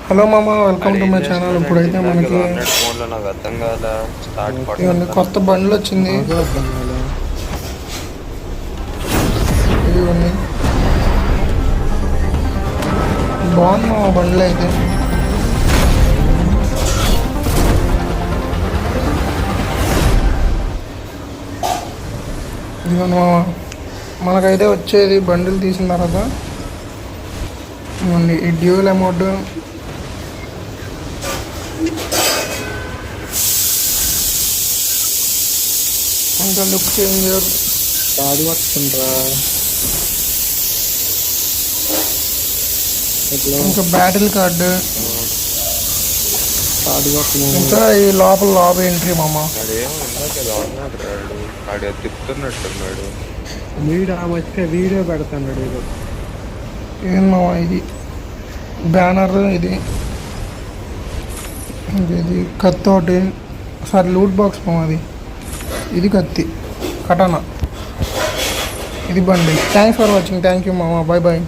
Hello మామ, welcome to my channel. ఇప్పుడైతే మనకి ఇవన్నీ కొత్త బండ్లు వచ్చింది. ఇవన్నీ బాగుంది మా బండ్లు అయితే. ఇవన్నీ మనకైతే వచ్చేది బండిలు తీసిన తర్వాత ఇవన్నీ ఈ డ్యూయల్ అమౌంట్, ఇంకా లుక్ చేంజర్, తాడు పట్టుకుంటారా, ఇంకా బ్యాటిల్ కార్డు, తాడు పట్టుకుని ఇంకా ఈ లోపల లాబీ ఎంట్రీ మామ. తిప్పుతున్నట్టున్నాడు. వీడియో పెడతాడు. ఏం మామ ఇది బ్యానర్, ఇది ఇది కత్తి ఒకటి, సారీ లూట్ బాక్స్ మామ. ఇది కత్తి కటానా, ఇది బండి. Thanks for watching. Thank you మామ. Bye bye.